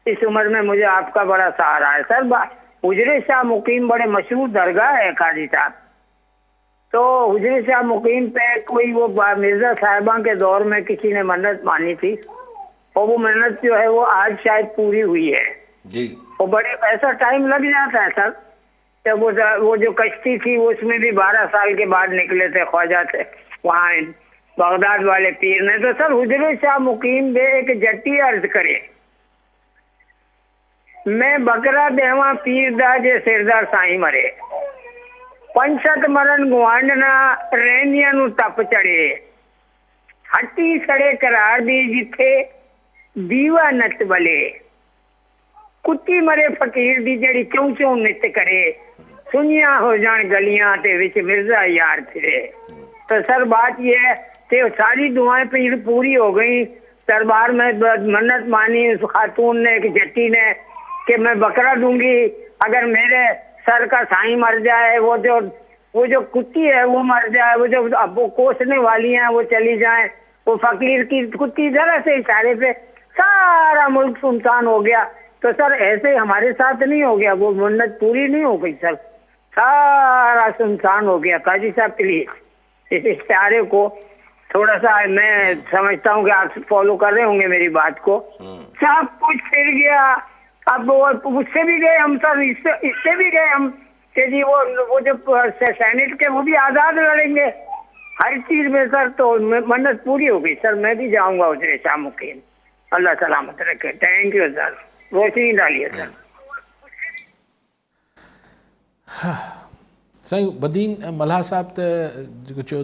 इस उम्र में मुझे आपका बड़ा सहारा है सर। हुजरे शाह मुकीम बड़े मशहूर दरगाह है काजी साहब। तो हुजरे शाह मुकीम पे कोई वो मिर्जा साहिबा के दौर में किसी ने मन्नत मानी थी, और वो मन्नत जो है वो आज शायद पूरी हुई है जी। वो बड़े ऐसा टाइम लग जाता है सर। जब वो जो कश्ती थी उसमें भी 12 साल के बाद निकले थे ख्वाजा थे वहाँ बगदाद वाले पीर ने। तो सर हुजरे शाह मुकीम बे एक जट्टी अर्ज करे, मैं बकरा देवा पीर दा जे सिरदार साईं मरे, पंचत मरन गुआंढना रहनिया नु तप चढ़े, हट्टी सड़े करार दी जिथे दीवा नच बले, कुत्ती मरे फकीर दी जड़ी चौं चौं नित करे, सुनिया हो जान गलियां ते विच मिर्जा यार फिरे। तो सर बात ये है कि सारी दुआएं पूरी हो गई, दरबार में मन्नत मानी उस खातून ने, एक जट्टी ने, कि मैं बकरा दूंगी अगर मेरे सर का साईं मर जाए, वो जो कुत्ती है वो मर जाए, वो जो अब वो कोसने वाली हैं वो चली जाए, वो फकीर की कुत्ती जरा से इशारे पे सारा मुल्क सुनसान हो गया। तो सर ऐसे हमारे साथ नहीं हो गया, वो मन्नत पूरी नहीं हो गई सर, सारा सुनसान हो गया। काजी साहब प्लीज इस इश्तिहारे को थोड़ा सा, मैं समझता हूँ कि आप फॉलो कर रहे होंगे मेरी बात को, सब कुछ फिर गया। अब वो उससे भी गए हम सर, इससे भी गए हम कि जी वो जो सेनेट के वो भी आज़ाद लड़ेंगे हर चीज में सर। तो मन्नत पूरी हो गई सर, मैं भी जाऊंगा हुजरे शाह मुकीम, अल्लाह सलामत रखे। थैंक यू सर, रोशनी डालिए सर। साईं बदीन मल्हा साहब तो चो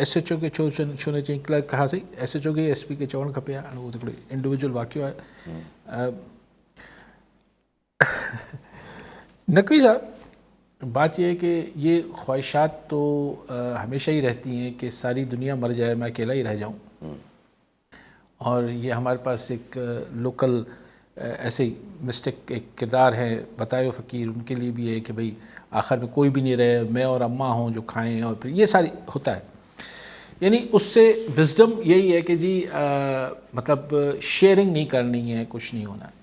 SHO के छो ने चई क्लर्क कहा सही, SHO के SP के चवणु खपे, वो इंडिविजुअल वाक़ियो है। नकवी साहब बात यह है कि ये ख्वाहिशात तो हमेशा ही रहती हैं कि सारी दुनिया मर जाए, मैं अकेला ही रह जाऊं, और ये हमारे पास एक लोकल ऐसे ही मिस्टेक एक किरदार है बताए फ़कीर, उनके लिए भी है कि भाई आखिर में कोई भी नहीं रहे, मैं और अम्मा हों जो खाएं, और फिर ये सारी होता है। यानी उससे विज़डम यही है कि जी मतलब शेयरिंग नहीं करनी है, कुछ नहीं होना है।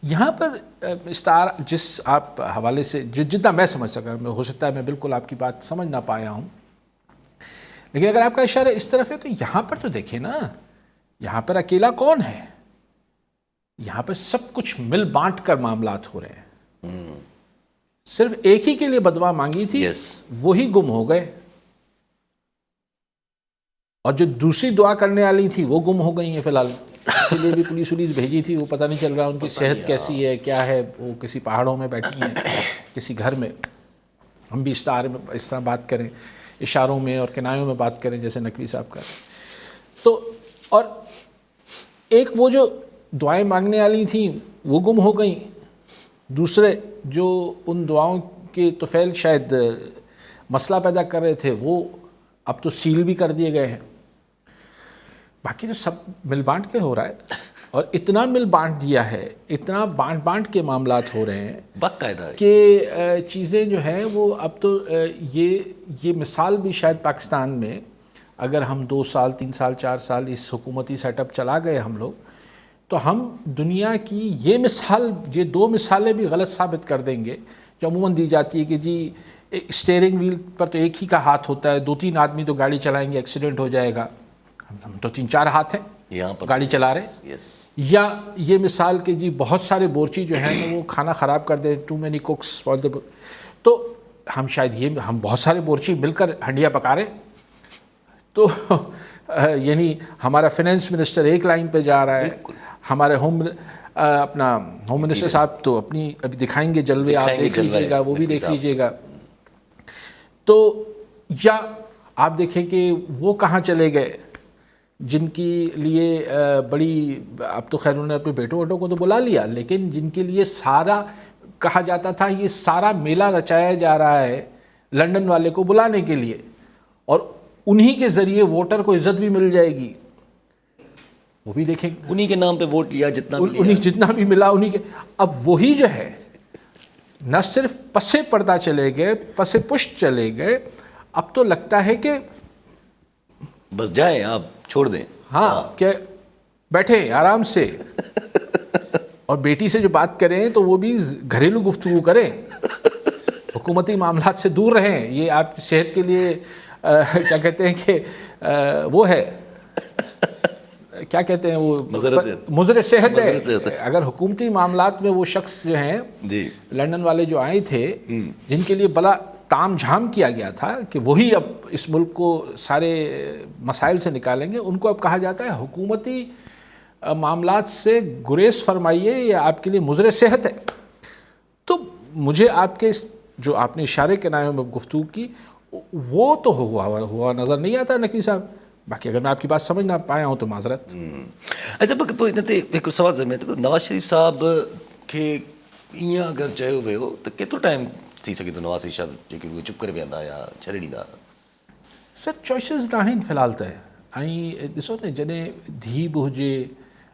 यहाँ पर स्टार जिस आप हवाले से जितना मैं समझ सका, मैं हो सकता है मैं बिल्कुल आपकी बात समझ ना पाया हूँ, लेकिन अगर आपका इशारा इस तरफ है तो यहाँ पर तो देखिए ना, यहाँ पर अकेला कौन है, यहाँ पर सब कुछ मिल बांट कर मामलात हो रहे हैं। सिर्फ एक ही के लिए बदवा मांगी थी, वही गुम हो गए, और जो दूसरी दुआ करने वाली थी वो गुम हो गई हैं फिलहाल। उसके लिए भी पुलिस भेजी थी, वो पता नहीं चल रहा उनकी सेहत कैसी है, क्या है, वो किसी पहाड़ों में बैठी हैं, किसी घर में। हम भी इस तरह बात करें, इशारों में और किनायों में बात करें जैसे नकवी साहब का। तो और एक वो जो दुआएं मांगने वाली थी वो गुम हो गई, दूसरे जो उन दुआओं के तुफैल शायद मसला पैदा कर रहे थे वो अब तो सील भी कर दिए गए हैं। बाकी तो सब मिल बांट के हो रहा है, और इतना मिल बांट दिया है, इतना बांट के मामलात हो रहे हैं बाकायदा कि चीज़ें जो हैं वो अब तो ये मिसाल भी शायद पाकिस्तान में अगर हम 2 साल 3 साल 4 साल इस हुकूमती सेटअप चला गए हम लोग, तो हम दुनिया की ये 2 मिसालें भी गलत साबित कर देंगे जो अमूमन दी जाती है कि जी स्टीयरिंग व्हील पर तो एक ही का हाथ होता है, 2-3 आदमी तो गाड़ी चलाएंगे एक्सीडेंट हो जाएगा, हम तो 3-4 हाथ हैं यहाँ पर गाड़ी चला रहे। या ये मिसाल कि जी बहुत सारे बोरची जो हैं ना वो खाना ख़राब कर दे, too many cooks for the, तो हम शायद हम बहुत सारे बोरची मिलकर हंडिया पका रहे, तो यानी हमारा फाइनेंस मिनिस्टर एक लाइन पे जा रहा है, हमारे अपना होम मिनिस्टर साहब तो अपनी अभी दिखाएंगे जलवे, आप देख लीजिएगा, वो भी देख लीजिएगा। तो या आप देखें कि वो कहाँ चले गए जिनके लिए बड़ी, अब तो खैर उन्होंने अपने बेटों वोटों को तो बुला लिया, लेकिन जिनके लिए सारा कहा जाता था ये सारा मेला रचाया जा रहा है लंदन वाले को बुलाने के लिए, और उन्हीं के ज़रिए वोटर को इज़्ज़त भी मिल जाएगी, वो भी देखें, उन्हीं के नाम पे वोट लिया जितना भी उन्हीं जितना भी मिला उन्हीं के। अब वही जो है न सिर्फ पसे पर्दा चले गए, पसे पुष्ट चले गए, अब तो लगता है कि बस जाए, आप छोड़ दें। हाँ, कि बैठे आराम से और बेटी से जो बात करें तो वो भी घरेलू गुफ्तगू करें, हुकूमती मामलात से दूर रहें। ये आपकी सेहत के लिए क्या कहते हैं कि वो है, क्या कहते हैं वो, मुज़र सेहत है। अगर हुकूमती मामलात में वो शख्स जो हैं लंदन वाले जो आए थे, जिनके लिए बड़ा ताम झाम किया गया था कि वही अब इस मुल्क को सारे मसाइल से निकालेंगे, उनको अब कहा जाता है हुकूमती मामलात से गुरेज फरमाइए, ये आपके लिए मुज़र सेहत है। तो मुझे आपके जो आपने इशारे के नाम में गुफ्तगू की वो तो हुआ नज़र नहीं आता नकवी साहब। बाकी अगर मैं आपकी बात समझ ना पाया हूँ तो माजरत। अच्छा, एक सवाल ज़रूर तो नवाज़ शरीफ़ साहब के ईअं अगर चयो वियो त केतिरो टाइम थी सके तो नवाज़ शरीफ़ जेके उहे चुप करे वेंदा या छॾे ॾींदा? सर चॉइसिस न आहिनि फ़िलहाल त। ऐं ॾिसो न, जॾहिं धीउ बि हुजे,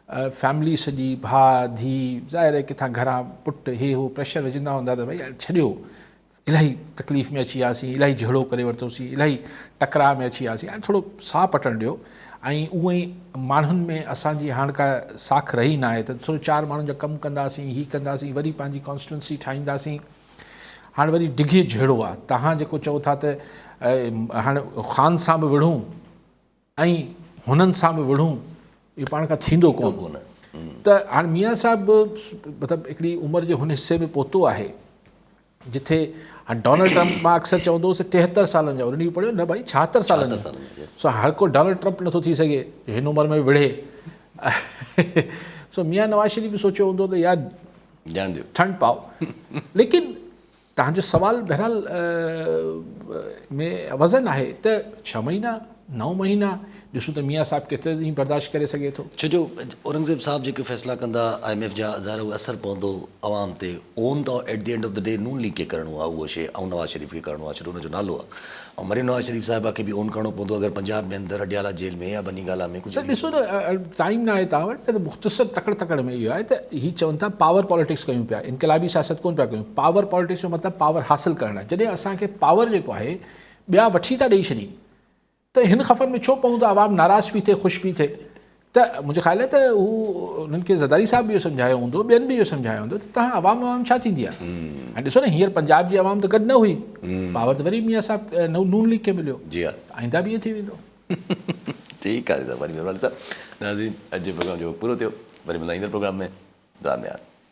फैमिली सॼी, भाउ धीउ, ज़ाहिर आहे किथां घरां पुटु हे हो प्रेशर विझंदा हूंदा त भई छॾियो, इलाही तकलीफ़ में अची वियासीं, इलाही झगड़ो करे वरितोसीं, इलाही टकराव में अची वियासीं, हाणे थोरो साह पटणु ॾियो। ऐं उअं ई माण्हुनि में असांजी हाणे का साख रही न आहे त थोरो 4 माण्हुनि जा कमु कंदासीं, हीअ कंदासीं, वरी पंहिंजी कॉन्स्टिट्यूंसी ठाहींदासीं। हाणे वरी डिघे झेड़ो आहे, तव्हां जेको चओ था त हाणे ख़ान सां बि विढ़ूं ऐं हुननि सां बि विढ़ूं, इहो पाण खां थींदो कोन। त हाणे मियां साहिबु मतिलबु हिकिड़ी उमिरि जे हुन हिसे में पहुतो आहे जिथे हाणे डोनाल्ड ट्रम्प मां अक्सर चवंदो हुउसि 73 सालनि जा, उन ॾींहुं पढ़ियो न भाई 76 सालनि जा। सो हर को डोनाल्ड ट्रम्प नथो थी सघे हिन उमिरि में विढ़े। सो मियां नवाज़ शरीफ़ बि सोचियो हूंदो त यार ठंड पाओ। लेकिन तव्हांजो सुवाल बहरहाल में वज़न आहे त 6 महीना 9 महीना ॾिसूं त मियां साहिबु केतिरे ॾींहं बर्दाश्त करे सघे थो। छो जो औरंगज़ेब साहब जेके फ़ैसिला कंदा IMF जा ज़ाहिर उहो असरु पवंदो आवाम ते। ओन त at the end of the day Noon league खे करिणो आहे उहो शइ, ऐं नवाज़ शरीफ़ खे करिणो आहे, छो हुनजो नालो आहे। ऐं मरीम नवाज़ शरीफ़ साहिबा खे बि ओन करिणो पवंदो अगरि पंजाब में अंदरि अडियाला जेल में या बनीगाला में कुझु। सर ॾिसो न, टाइम न आहे तव्हां वटि, त मुख़्तसर तकड़ में इहो आहे त हीअ चवनि था पावर पॉलिटिक्स कयूं पिया, इनक़लाबी सियासत कोन पिया कयूं। पावर पॉलिटिक्स जो मतिलबु पावर हासिलु करणु आहे। जॾहिं असांखे पावर जेको आहे ॿिया वठी था ॾेई छॾी त हिन ख़फ़नि में छो पवंदो, आवाम नाराज़ बि थिए ख़ुशि बि थिए। त मुंहिंजे ख़्याल आहे त हू उन्हनि खे ज़रदारी साहब बि इहो सम्झायो हूंदो, ॿियनि बि इहो सम्झायो हूंदो त तव्हां आवाम छा थींदी आहे। ऐं ॾिसो न, हींअर पंजाब जी आवाम त गॾु न हुई, पावर त वरी मियां साहिबु नून लीग खे मिलियो। जी हा, आईंदा बि इहो थी वेंदो। ठीकु आहे साहब, वरी महिरबानी साहब। नाज़रीन, अॼु जे प्रोग्राम जो पूरो थियो, वरी मिलंदा ईंदड़ प्रोग्राम में। दुआ में यादि।